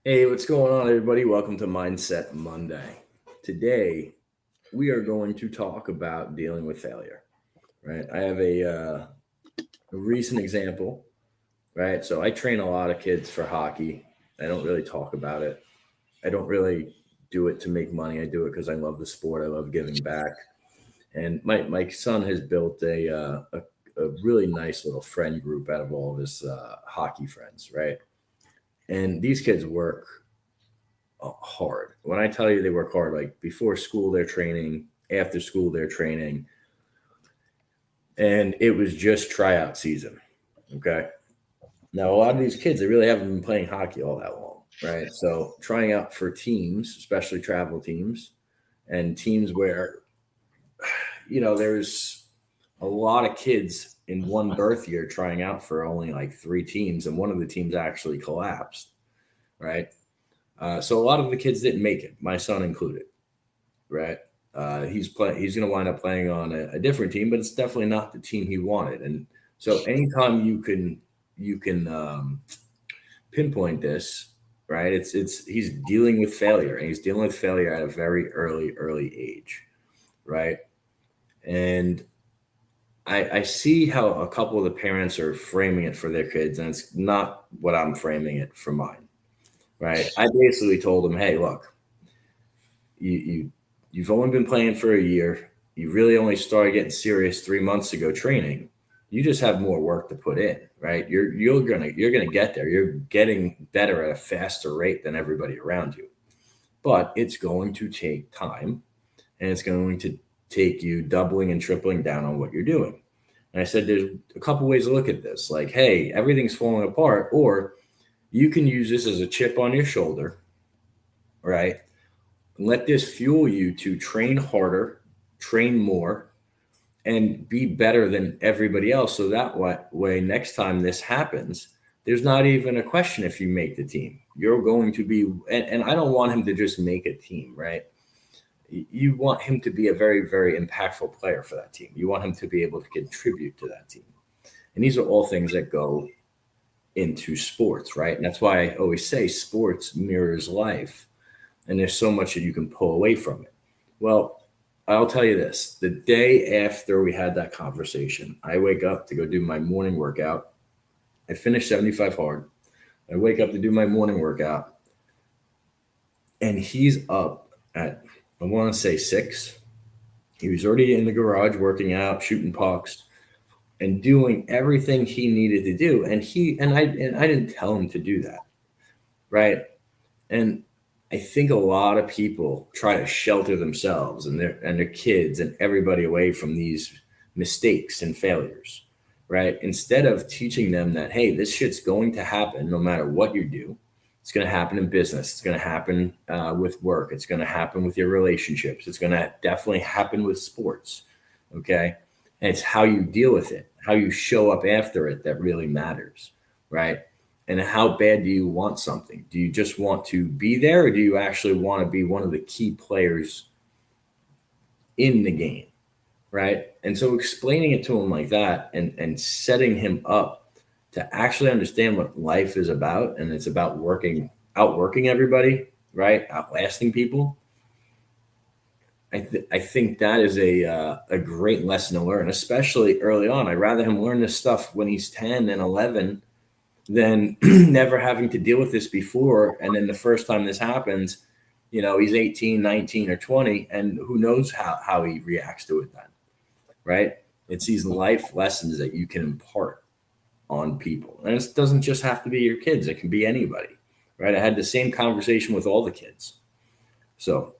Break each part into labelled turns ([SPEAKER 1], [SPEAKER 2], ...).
[SPEAKER 1] Hey, what's going on, everybody? Welcome to Mindset Monday. Today, we are going to talk about dealing with failure, right? I have a recent example, right? So, I train a lot of kids for hockey. I don't really talk about it. I don't really do it to make money. I do it because I love the sport. I love giving back. And my son has built a really nice little friend group out of all of his hockey friends, right? And these kids work hard. When I tell you they work hard, like before school they're training, after school they're training, and it was just tryout season. Okay. Now a lot of these kids they really haven't been playing hockey all that long, right? So trying out for teams, especially travel teams, and teams where there's a lot of kids in one birth year trying out for only like three teams, and one of the teams actually collapsed, right? So a lot of the kids didn't make it, my son included, right? He's going to wind up playing on a different team, but it's definitely not the team he wanted. And so anytime you can pinpoint this, right? It's he's dealing with failure, and he's dealing with failure at a very early age, right? And I see how a couple of the parents are framing it for their kids, and it's not what I'm framing it for mine, right? I basically told him, hey, look, you've only been playing for a year. You really only started getting serious 3 months ago training. You just have more work to put in, right? You're gonna get there. You're getting better at a faster rate than everybody around you. But it's going to take time, and it's going to take you doubling and tripling down on what you're doing. And I said there's a couple ways to look at this. Like, hey, everything's falling apart, or you can use this as a chip on your shoulder, right? Let this fuel you to train harder, train more, and be better than everybody else. So that way, next time this happens, there's not even a question if you make the team. You're going to be, and I don't want him to just make a team, right? You want him to be a very impactful player for that team. You want him to be able to contribute to that team. And these are all things that go into sports, right? And that's why I always say sports mirrors life, and there's so much that you can pull away from it. Well, I'll tell you this, the day after we had that conversation, I wake up to go do my morning workout. I finish 75 hard. I wake up to do my morning workout, and he's up at, I want to say 6. He was already in the garage working out, shooting pucks, and doing everything he needed to do. And I didn't tell him to do that, right? And I think a lot of people try to shelter themselves and their kids and everybody away from these mistakes and failures, right? Instead of teaching them that, hey, this shit's going to happen no matter what you do. It's going to happen in business. It's going to happen with work. It's going to happen with your relationships. It's going to definitely happen with sports. Okay. And it's how you deal with it, how you show up after it that really matters, right? And how bad do you want something? Do you just want to be there, or do you actually want to be one of the key players in the game, right? And so explaining it to him like that, and setting him up to actually understand what life is about, and it's about outworking everybody, right? Outlasting people. I think that is a great lesson to learn, especially early on. I'd rather him learn this stuff when he's 10 and 11 than never having to deal with this before. And then the first time this happens, he's 18, 19, or 20, and who knows how he reacts to it then, right? It's these life lessons that you can impart on people. And it doesn't just have to be your kids, it can be anybody, right? I had the same conversation with all the kids. So,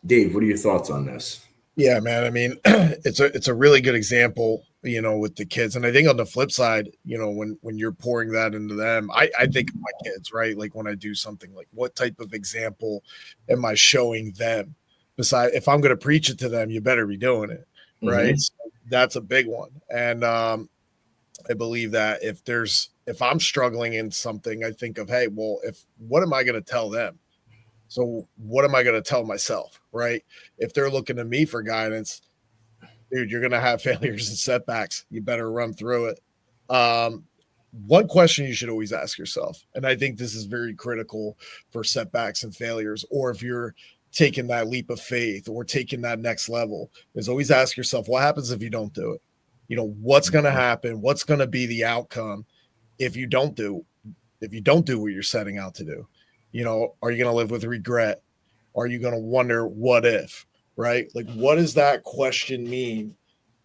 [SPEAKER 1] Dave, what are your thoughts on this?
[SPEAKER 2] Yeah, man. I mean, it's a really good example, with the kids. And I think on the flip side, when you're pouring that into them, I think of my kids, right? Like when I do something, like what type of example am I showing them? Besides, if I'm going to preach it to them, you better be doing it, right?
[SPEAKER 1] Mm-hmm.
[SPEAKER 2] So that's a big one. And I believe that if I'm struggling in something, I think of, hey, well, if what am I going to tell them? So what am I going to tell myself, right? If they're looking to me for guidance, dude, you're going to have failures and setbacks. You better run through it. Um, one question you should always ask yourself, and I think this is very critical for setbacks and failures, or if you're taking that leap of faith or taking that next level, is always ask yourself, what happens if you don't do it? What's going to happen? What's going to be the outcome if you don't do what you're setting out to do? Are you going to live with regret? Are you going to wonder what if, right? Like, what does that question mean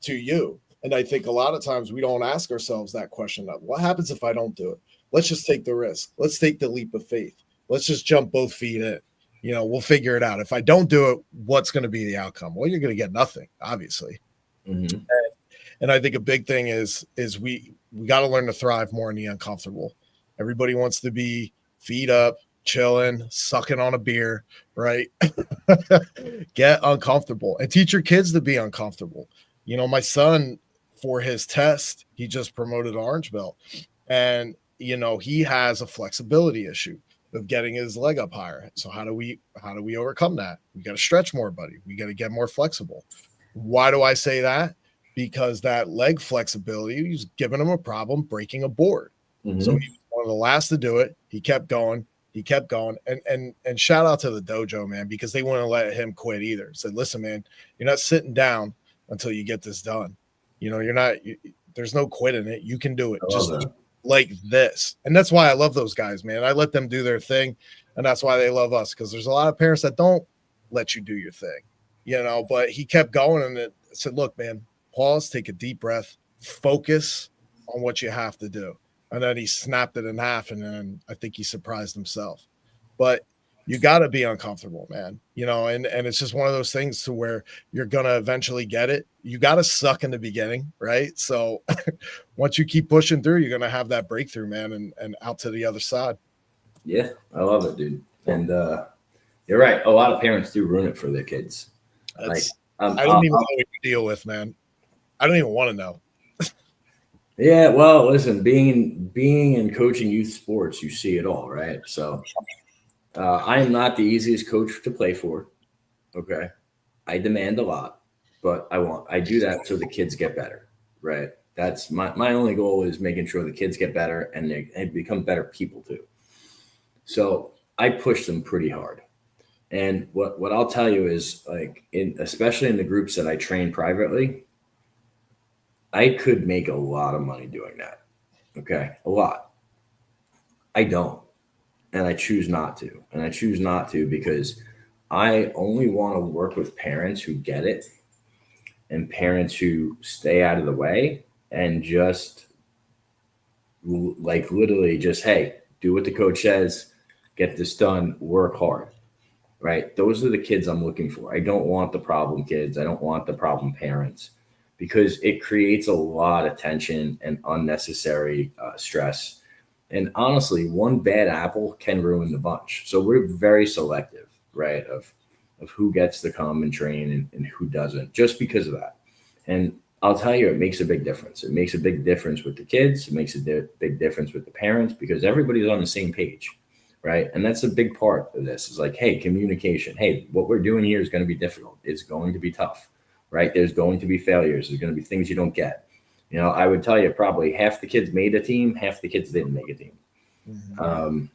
[SPEAKER 2] to you? And I think a lot of times we don't ask ourselves that question of what happens if I don't do it? Let's just take the risk. Let's take the leap of faith. Let's just jump both feet in. We'll figure it out. If I don't do it, what's going to be the outcome? Well, you're going to get nothing, obviously.
[SPEAKER 1] Mm-hmm.
[SPEAKER 2] And I think a big thing is we got to learn to thrive more in the uncomfortable. Everybody wants to be feet up, chilling, sucking on a beer, right? Get uncomfortable and teach your kids to be uncomfortable. My son, for his test, he just promoted orange belt, and he has a flexibility issue of getting his leg up higher. So how do we overcome that? We got to stretch more, buddy. We got to get more flexible. Why do I say that? Because that leg flexibility, he's giving him a problem breaking a board. Mm-hmm. So he was one of the last to do it. He kept going. And shout out to the dojo, man, because they wouldn't let him quit either. Said, listen, man, you're not sitting down until you get this done. There's no quit in it. You can do it just like this. And that's why I love those guys, man. I let them do their thing. And that's why they love us, because there's a lot of parents that don't let you do your thing, but he kept going and it said, look, man, pause, take a deep breath, focus on what you have to do. And then he snapped it in half, and then I think he surprised himself. But you got to be uncomfortable, man, and it's just one of those things to where you're going to eventually get it. You got to suck in the beginning, right? So once you keep pushing through, you're going to have that breakthrough, man, and out to the other side.
[SPEAKER 1] Yeah, I love it, dude. And you're right. A lot of parents do ruin it for their kids.
[SPEAKER 2] I don't even know what you deal with, man. I don't even want to know.
[SPEAKER 1] Yeah, well, listen, being and coaching youth sports, you see it all, right? So I am not the easiest coach to play for. Okay. I demand a lot, but I do that so the kids get better, right? That's my only goal, is making sure the kids get better and they become better people too. So I push them pretty hard. And what I'll tell you is, like, especially in the groups that I train privately, I could make a lot of money doing that. Okay. A lot. I don't. And I choose not to. And I choose not to because I only want to work with parents who get it and parents who stay out of the way and just like literally just, hey, do what the coach says, get this done, work hard, right? Those are the kids I'm looking for. I don't want the problem kids. I don't want the problem parents, because it creates a lot of tension and unnecessary stress. And honestly, one bad apple can ruin the bunch. So we're very selective, right, of who gets to come and train and who doesn't, just because of that. And I'll tell you, it makes a big difference. It makes a big difference with the kids. It makes a big difference with the parents, because everybody's on the same page, right? And that's a big part of this, is like, hey, communication. Hey, what we're doing here is going to be difficult. It's going to be tough, right? There's going to be failures. There's going to be things you don't get. I would tell you probably half the kids made a team, half the kids didn't make a team. Mm-hmm.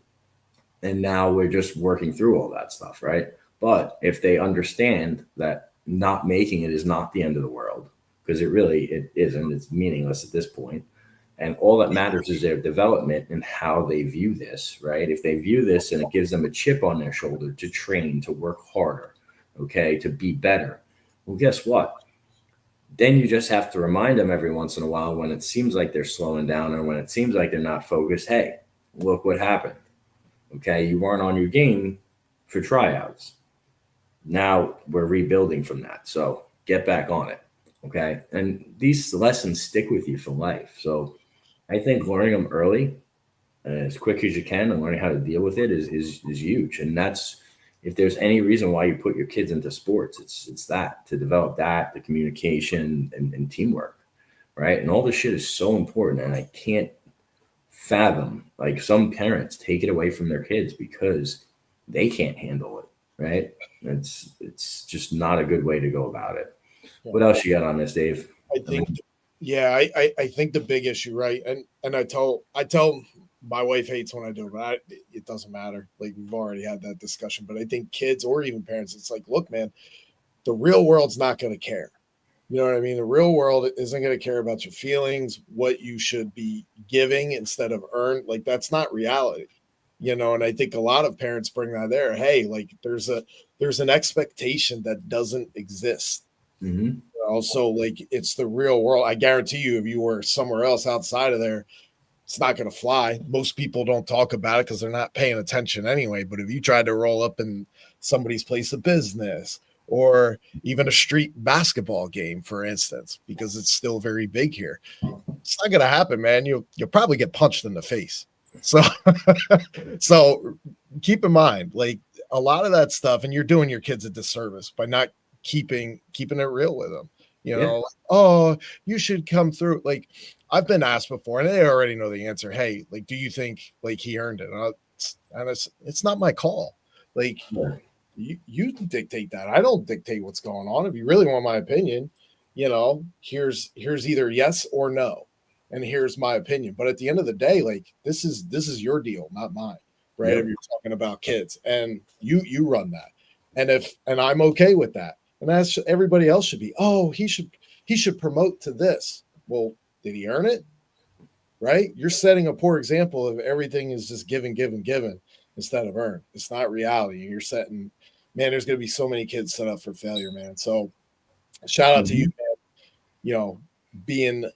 [SPEAKER 1] And now we're just working through all that stuff, right? But if they understand that not making it is not the end of the world, because it isn't, it's meaningless at this point. And all that matters is their development and how they view this, right? If they view this and it gives them a chip on their shoulder to train, to work harder, okay, to be better, well, guess what? Then you just have to remind them every once in a while, when it seems like they're slowing down or when it seems like they're not focused, hey, look what happened. Okay, you weren't on your game for tryouts. Now we're rebuilding from that. So get back on it. Okay. And these lessons stick with you for life. So I think learning them early, as quick as you can, and learning how to deal with it is huge. And that's, if there's any reason why you put your kids into sports, it's that, to develop that, the communication and teamwork, right? And all this shit is so important. And I can't fathom, like, some parents take it away from their kids because they can't handle it, right? It's just not a good way to go about it. What else you got on this, Dave?
[SPEAKER 2] I think Yeah, I think the big issue, right? And I tell my wife hates when I do it, but it doesn't matter. Like we've already had that discussion. But I think kids or even parents, it's like, look, man, the real world's not going to care. You know what I mean? The real world isn't going to care about your feelings, what you should be giving instead of earn. Like that's not reality. You know, and I think a lot of parents bring that there. Hey, like there's an expectation that doesn't exist.
[SPEAKER 1] Mm-hmm.
[SPEAKER 2] Also, like it's the real world. I guarantee you, if you were somewhere else outside of there, it's not going to fly. Most people don't talk about it because they're not paying attention anyway. But if you tried to roll up in somebody's place of business or even a street basketball game, for instance, because it's still very big here, it's not going to happen, man. You'll probably get punched in the face. So, so keep in mind, like a lot of that stuff, and you're doing your kids a disservice by not keeping it real with them. You
[SPEAKER 1] Yeah.
[SPEAKER 2] know, oh, you should come through. Like I've been asked before, and they already know the answer. Hey, like, do you think like he earned it? And it's not my call. Like you dictate that. I don't dictate what's going on. If you really want my opinion, you know, here's either yes or no, and here's my opinion. But at the end of the day, like this is your deal, not mine, right?
[SPEAKER 1] Yep.
[SPEAKER 2] If you're talking about kids, and you run that, and I'm okay with that, and that's everybody else should be. Oh, he should promote to this. Well, did he earn it? Right? You're setting a poor example of everything is just given, given, given instead of earned. It's not reality. You're setting, man, there's going to be so many kids set up for failure, man. So shout out to you,
[SPEAKER 1] Mm-hmm.
[SPEAKER 2] man, you know, being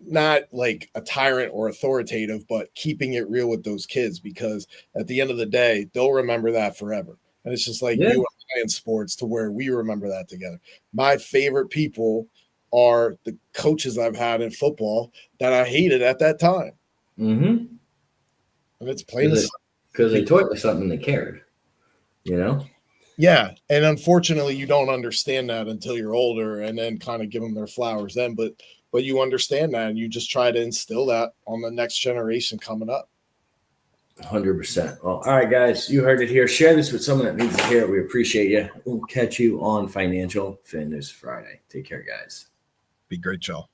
[SPEAKER 2] not like a tyrant or authoritative, but keeping it real with those kids because at the end of the day, they'll remember that forever. And it's just like
[SPEAKER 1] Yeah.
[SPEAKER 2] you and I in sports to where we remember that together. My favorite people are the coaches I've had in football that I hated at that time.
[SPEAKER 1] Mm-hmm.
[SPEAKER 2] And it's plain as
[SPEAKER 1] Because they taught you something they cared, you know?
[SPEAKER 2] yeah. And unfortunately, you don't understand that until you're older and then kind of give them their flowers then. But you understand that and you just try to instill that on the next generation coming up.
[SPEAKER 1] 100%. Well, all right, guys, you heard it here. Share this with someone that needs to hear it. We appreciate you. We'll catch you on Financial Fitness Friday. Take care, guys.
[SPEAKER 2] Be great, y'all.